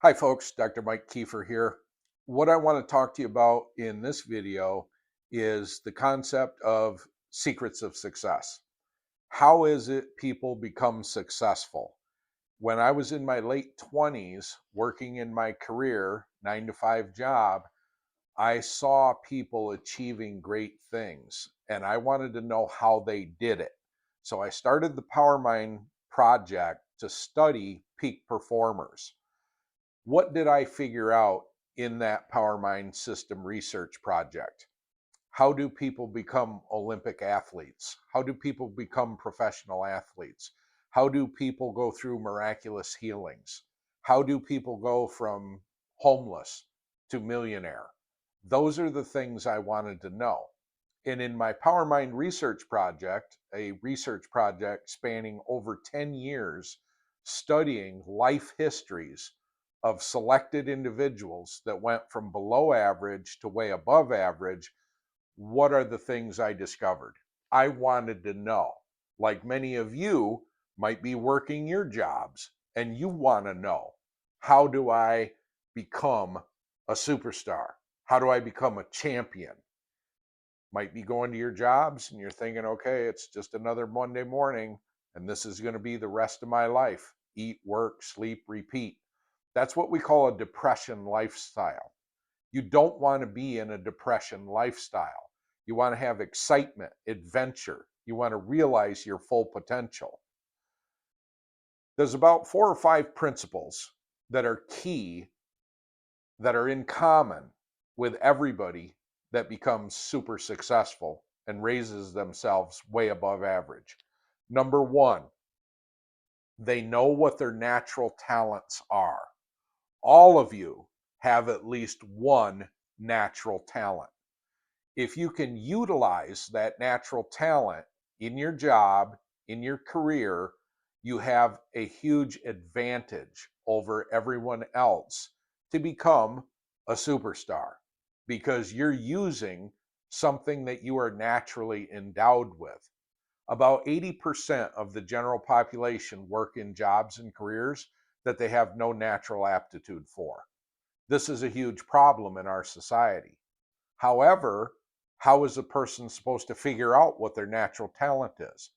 Hi folks, Dr. Mike Kiefer here. What I want to talk to you about in this video is the concept of secrets of success. How is it people become successful? When I was in my late 20s working in my career, 9 to 5 job, I saw people achieving great things and I wanted to know how they did it. So I started the Powermind project to study peak performers. What did I figure out in that PowerMind system research project? How do people become Olympic athletes? How do people become professional athletes? How do people go through miraculous healings? How do people go from homeless to millionaire? Those are the things I wanted to know. And in my PowerMind research project, a research project spanning over 10 years, studying life histories of selected individuals that went from below average to way above average, what are the things I discovered? I wanted to know. Like many of you might be working your jobs and you want to know, how do I become a superstar? How do I become a champion? Might be going to your jobs and you're thinking, okay, it's just another Monday morning and this is going to be the rest of my life. Eat, work, sleep, repeat. That's what we call a depression lifestyle. You don't want to be in a depression lifestyle. You want to have excitement, adventure. You want to realize your full potential. There's about 4 or 5 principles that are key, that are in common with everybody that becomes super successful and raises themselves way above average. Number one, they know what their natural talents are. All of you have at least one natural talent. If you can utilize that natural talent in your job, in your career, you have a huge advantage over everyone else to become a superstar because you're using something that you are naturally endowed with. About 80% of the general population work in jobs and careers that they have no natural aptitude for. This is a huge problem in our society. However, how is a person supposed to figure out what their natural talent is?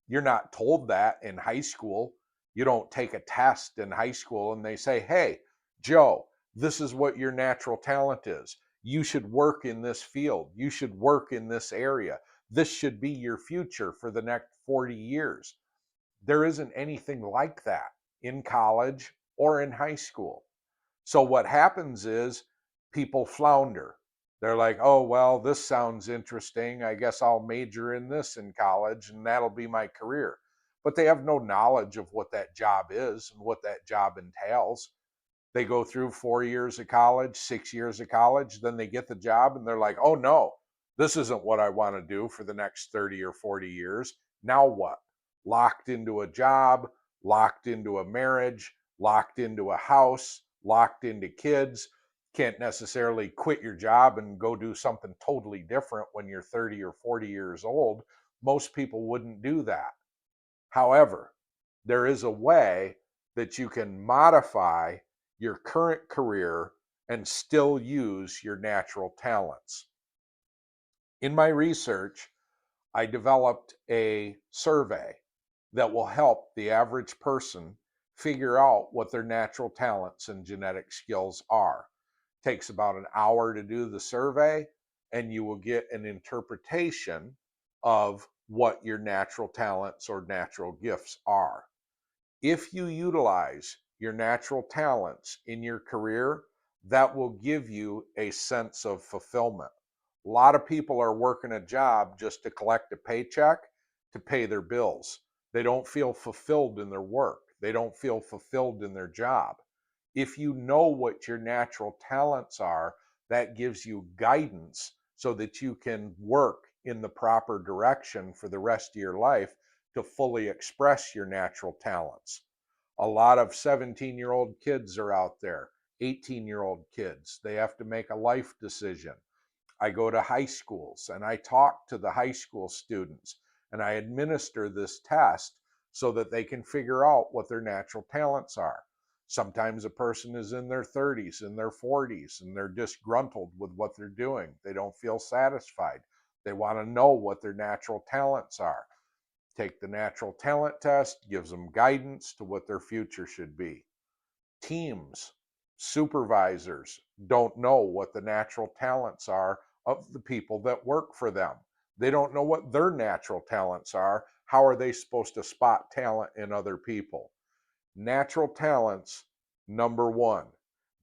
You're not told that in high school. You don't take a test in high school and they say, hey, Joe, this is what your natural talent is. You should work in this field. You should work in this area. This should be your future for the next 40 years. There isn't anything like that in college or in high school. So what happens is people flounder. They're like, oh, well, this sounds interesting. I guess I'll major in this in college and that'll be my career. But they have no knowledge of what that job is and what that job entails. They go through 4 years of college, 6 years of college, then they get the job and they're like, oh no, this isn't what I want to do for the next 30 or 40 years. Now what? Locked into a job, locked into a marriage, locked into a house, locked into kids. Can't necessarily quit your job and go do something totally different when you're 30 or 40 years old. Most people wouldn't do that. However, there is a way that you can modify your current career and still use your natural talents. In my research, I developed a survey that will help the average person figure out what their natural talents and genetic skills are. It takes about an hour to do the survey, and you will get an interpretation of what your natural talents or natural gifts are. If you utilize your natural talents in your career, that will give you a sense of fulfillment. A lot of people are working a job just to collect a paycheck to pay their bills. They don't feel fulfilled in their work. They don't feel fulfilled in their job. If you know what your natural talents are, that gives you guidance so that you can work in the proper direction for the rest of your life to fully express your natural talents. A lot of 17-year-old kids are out there, 18-year-old kids. They have to make a life decision. I go to high schools and I talk to the high school students and I administer this test so that they can figure out what their natural talents are. Sometimes a person is in their 30s, in their 40s, and they're disgruntled with what they're doing. They don't feel satisfied. They want to know what their natural talents are. Take the natural talent test, gives them guidance to what their future should be. Teams, supervisors don't know what the natural talents are of the people that work for them. They don't know what their natural talents are. How are they supposed to spot talent in other people? Natural talents, number one,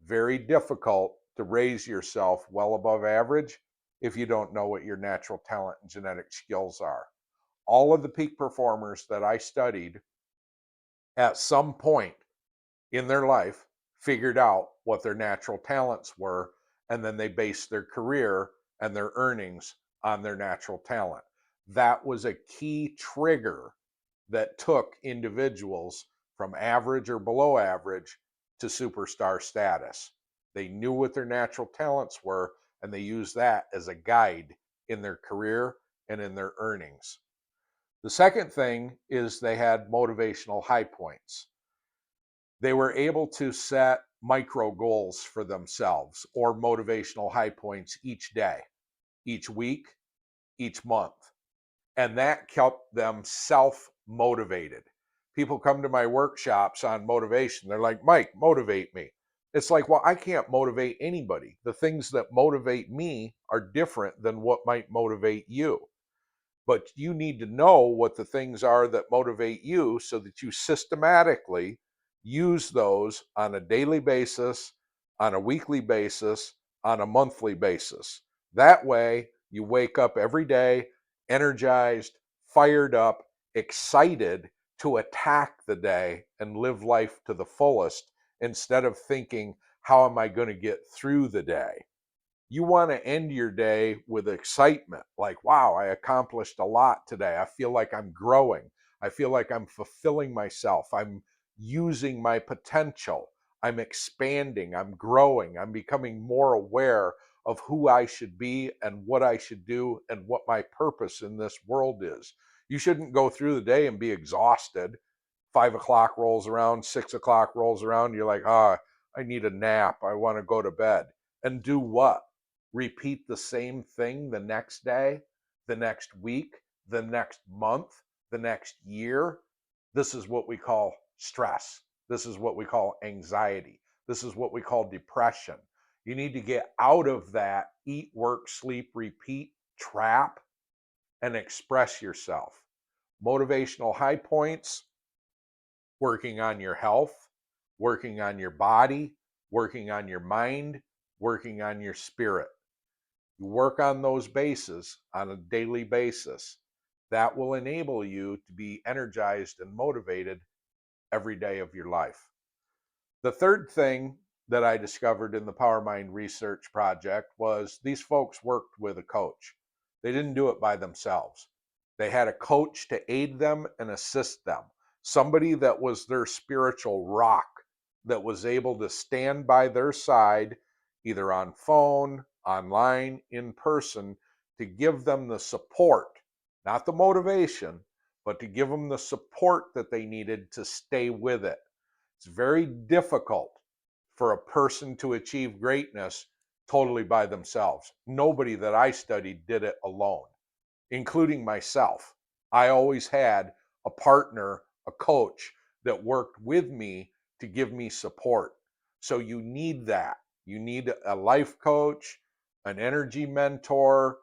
very difficult to raise yourself well above average if you don't know what your natural talent and genetic skills are. All of the peak performers that I studied at some point in their life figured out what their natural talents were, and then they based their career and their earnings on their natural talent. That was a key trigger that took individuals from average or below average to superstar status. They knew what their natural talents were, and they used that as a guide in their career and in their earnings. The second thing is they had motivational high points. They were able to set micro goals for themselves or motivational high points each day, each week, each month. And that kept them self motivated. People come to my workshops on motivation. They're like, Mike, motivate me. It's like, well, I can't motivate anybody. The things that motivate me are different than what might motivate you. But you need to know what the things are that motivate you so that you systematically use those on a daily basis, on a weekly basis, on a monthly basis. That way, you wake up every day energized, fired up, excited to attack the day and live life to the fullest instead of thinking, how am I going to get through the day? You want to end your day with excitement, like, wow, I accomplished a lot today. I feel like I'm growing. I feel like I'm fulfilling myself. I'm using my potential. I'm expanding. I'm growing. I'm becoming more aware of who I should be and what I should do and what my purpose in this world is. You shouldn't go through the day and be exhausted. 5 o'clock rolls around, 6 o'clock rolls around. You're like, I need a nap. I want to go to bed. And do what? Repeat the same thing the next day, the next week, the next month, the next year. This is what we call stress. This is what we call anxiety. This is what we call depression. You need to get out of that eat, work, sleep, repeat trap and express yourself. Motivational high points, working on your health, working on your body, working on your mind, working on your spirit. You work on those bases on a daily basis. That will enable you to be energized and motivated every day of your life. The third thing that I discovered in the Powermind research project was these folks worked with a coach. They didn't do it by themselves. They had a coach to aid them and assist them, somebody that was their spiritual rock, that was able to stand by their side, either on phone, online, in person, to give them the support, not the motivation, but to give them the support that they needed to stay with it. It's very difficult for a person to achieve greatness totally by themselves. Nobody that I studied did it alone, including myself. I always had a partner, a coach that worked with me to give me support. So you need that. You need a life coach, an energy mentor,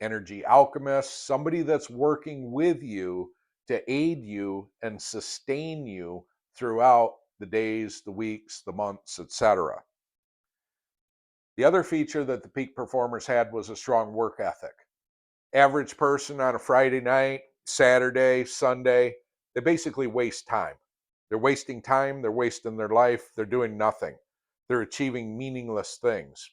energy alchemist, somebody that's working with you to aid you and sustain you throughout the days, the weeks, the months, etc. The other feature that the peak performers had was a strong work ethic. Average person on a Friday night, Saturday, Sunday, they basically waste time. They're wasting time, they're wasting their life, they're doing nothing. They're achieving meaningless things.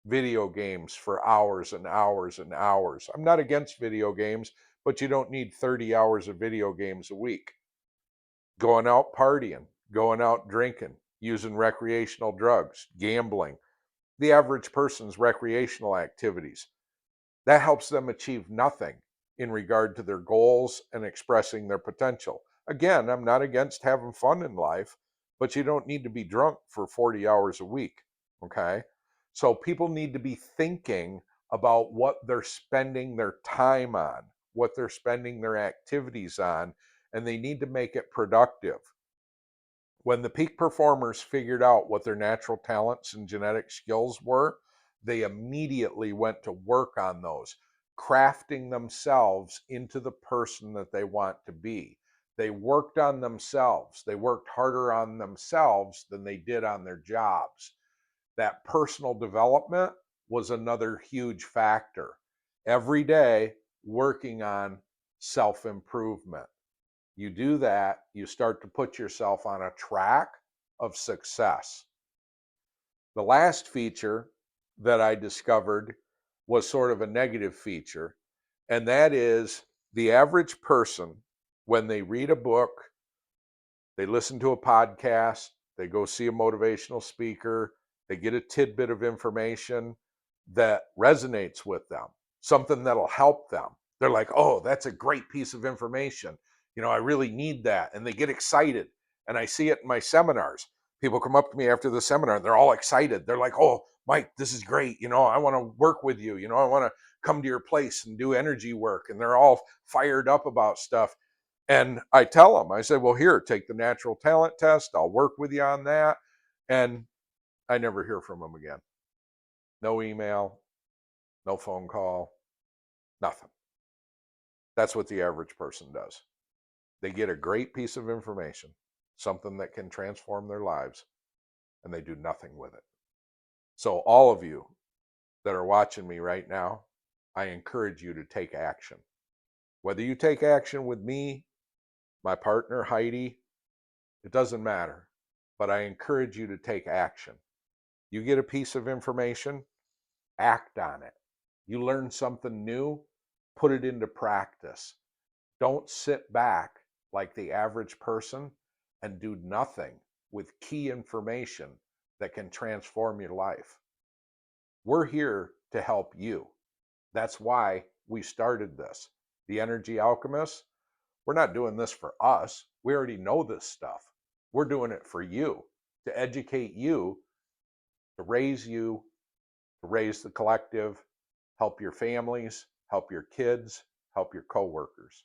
Video games for hours and hours and hours. I'm not against video games, but you don't need 30 hours of video games a week. Going out partying, going out drinking, using recreational drugs, gambling, the average person's recreational activities. That helps them achieve nothing in regard to their goals and expressing their potential. Again, I'm not against having fun in life, but you don't need to be drunk for 40 hours a week. Okay. So people need to be thinking about what they're spending their time on, what they're spending their activities on, and they need to make it productive. When the peak performers figured out what their natural talents and genetic skills were, they immediately went to work on those, crafting themselves into the person that they want to be. They worked on themselves. They worked harder on themselves than they did on their jobs. That personal development was another huge factor. Every day, working on self improvement. You do that, you start to put yourself on a track of success. The last feature that I discovered was sort of a negative feature, and that is the average person, when they read a book, they listen to a podcast, they go see a motivational speaker, they get a tidbit of information that resonates with them, something that'll help them. They're like, oh, that's a great piece of information. I really need that. And they get excited. And I see it in my seminars. People come up to me after the seminar and they're all excited. They're like, oh, Mike, this is great. I want to work with you. I want to come to your place and do energy work. And they're all fired up about stuff. And I tell them, I say, well, here, take the natural talent test. I'll work with you on that. And I never hear from them again. No email, no phone call, nothing. That's what the average person does. They get a great piece of information, something that can transform their lives, and they do nothing with it. So, all of you that are watching me right now, I encourage you to take action. Whether you take action with me, my partner, Heidi, it doesn't matter. But I encourage you to take action. You get a piece of information, act on it. You learn something new, put it into practice. Don't sit back like the average person and do nothing with key information that can transform your life. We're here to help you. That's why we started this. The Energy Alchemists, we're not doing this for us. We already know this stuff. We're doing it for you, to educate you, to raise you, to raise the collective, help your families, help your kids, help your coworkers.